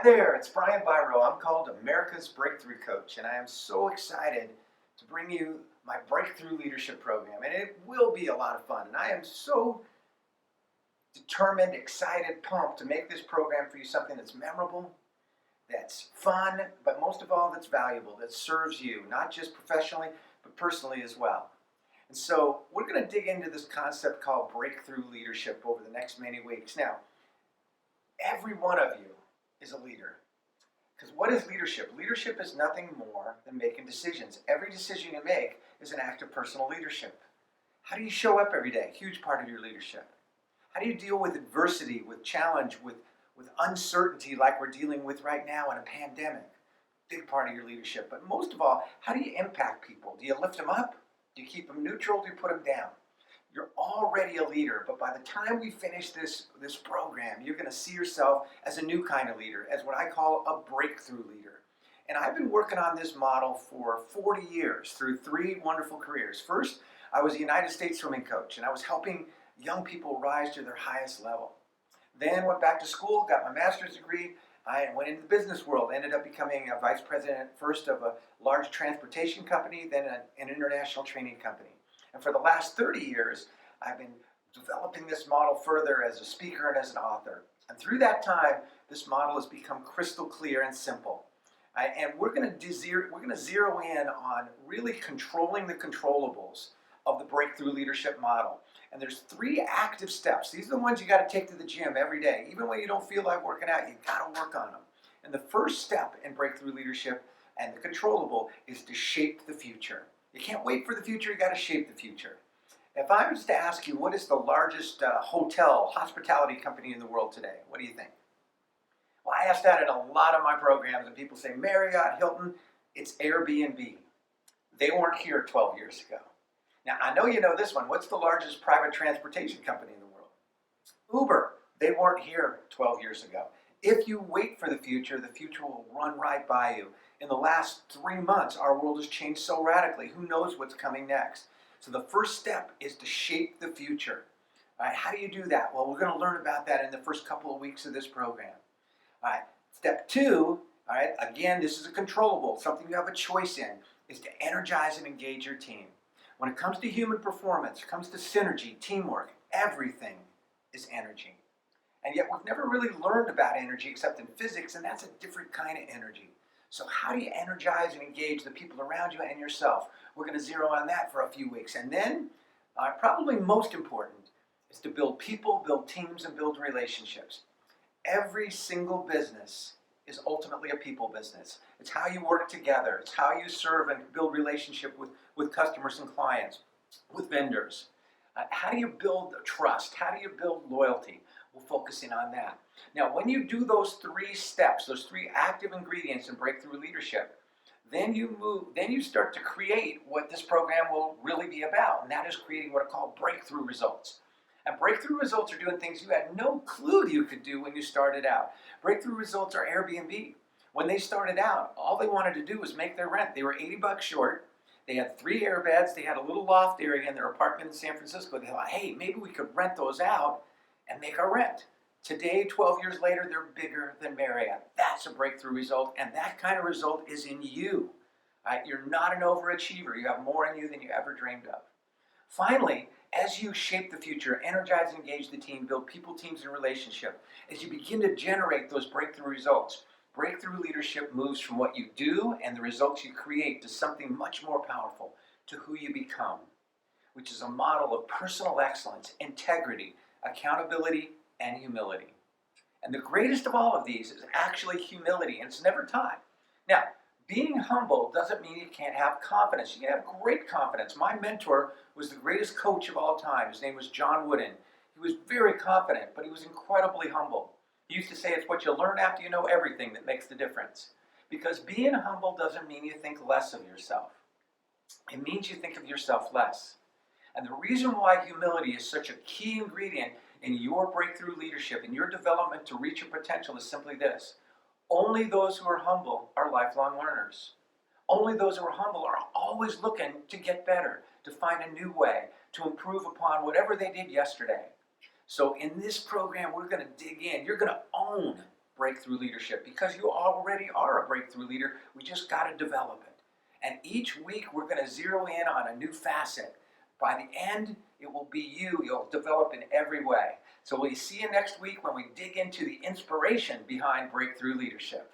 Hi there, it's Brian Biro. I'm called America's Breakthrough Coach, and I am so excited to bring you my Breakthrough Leadership Program. And it will be a lot of fun. And I am so determined, excited, pumped to make this program for you something that's memorable, that's fun, but most of all, that's valuable, that serves you, not just professionally, but personally as well. And so we're going to dig into this concept called breakthrough leadership over the next many weeks. Now, every one of you is a leader. Because what is leadership? Leadership is nothing more than making decisions. Every decision you make is an act of personal leadership. How do you show up every day? Huge part of your leadership. How do you deal with adversity, with challenge, with uncertainty like we're dealing with right now in a pandemic? Big part of your leadership. But most of all, how do you impact people? Do you lift them up? Do you keep them neutral? Do you put them down? You're already a leader, but by the time we finish this program, you're going to see yourself as a new kind of leader, as what I call a breakthrough leader. And I've been working on this model for 40 years through 3 wonderful careers. First, I was a United States swimming coach, and I was helping young people rise to their highest level. Then went back to school, got my master's degree. I went into the business world, ended up becoming a vice president first of a large transportation company, then an international training company. And for the last 30 years, I've been developing this model further as a speaker and as an author. And through that time, this model has become crystal clear and simple. And we're going to zero in on really controlling the controllables of the breakthrough leadership model. And there's 3 active steps. These are the ones you got to take to the gym every day. Even when you don't feel like working out, you got to work on them. And the first step in breakthrough leadership and the controllable is to shape the future. You can't wait for the future, you got to shape the future. If I was to ask you, what is the largest hospitality company in the world today? What do you think? Well, I ask that in a lot of my programs, and people say Marriott, Hilton. It's Airbnb. They weren't here 12 years ago. Now, I know you know this one. What's the largest private transportation company in the world? Uber. They weren't here 12 years ago. If you wait for the future will run right by you. In the last 3 months, our world has changed so radically. Who knows what's coming next? So the first step is to shape the future. All right, how do you do that? Well, we're going to learn about that in the first couple of weeks of this program. All right, step 2, all right, again, this is a controllable, something you have a choice in, is to energize and engage your team. When it comes to human performance, it comes to synergy, teamwork, everything is energy. And yet we've never really learned about energy except in physics, and that's a different kind of energy. So how do you energize and engage the people around you and yourself? We're going to zero on that for a few weeks. And then, probably most important, is to build people, build teams, and build relationships. Every single business is ultimately a people business. It's how you work together. It's how you serve and build relationship with customers and clients, with vendors. How do you build trust? How do you build loyalty? We'll focus in on that. Now, when you do those 3 steps, those 3 active ingredients in breakthrough leadership, then you start to create what this program will really be about, and that is creating what are called breakthrough results. And breakthrough results are doing things you had no clue you could do when you started out. Breakthrough results are Airbnb. When they started out, all they wanted to do was make their rent. They were $80 short. They had 3 air beds. They had a little loft area in their apartment in San Francisco. They thought, hey, maybe we could rent those out and make our rent. Today, 12 years later, they're bigger than Marriott. That's a breakthrough result, and that kind of result is in you. You're not an overachiever. You have more in you than you ever dreamed of. Finally, as you shape the future, energize and engage the team, build people, teams, and relationship, as you begin to generate those breakthrough results, breakthrough leadership moves from what you do and the results you create to something much more powerful, to who you become, which is a model of personal excellence, integrity, accountability, and humility. And the greatest of all of these is actually humility, and it's never taught. Now, being humble doesn't mean you can't have confidence. You can have great confidence. My mentor was the greatest coach of all time. His name was John Wooden. He was very confident, but he was incredibly humble. He used to say it's what you learn after you know everything that makes the difference. Because being humble doesn't mean you think less of yourself. It means you think of yourself less. And the reason why humility is such a key ingredient in your breakthrough leadership, in your development to reach your potential is simply this. Only those who are humble are lifelong learners. Only those who are humble are always looking to get better, to find a new way, to improve upon whatever they did yesterday. So in this program, we're going to dig in. You're going to own breakthrough leadership because you already are a breakthrough leader. We just got to develop it. And each week we're going to zero in on a new facet. By the end, it will be you. You'll develop in every way. So we'll see you next week when we dig into the inspiration behind breakthrough leadership.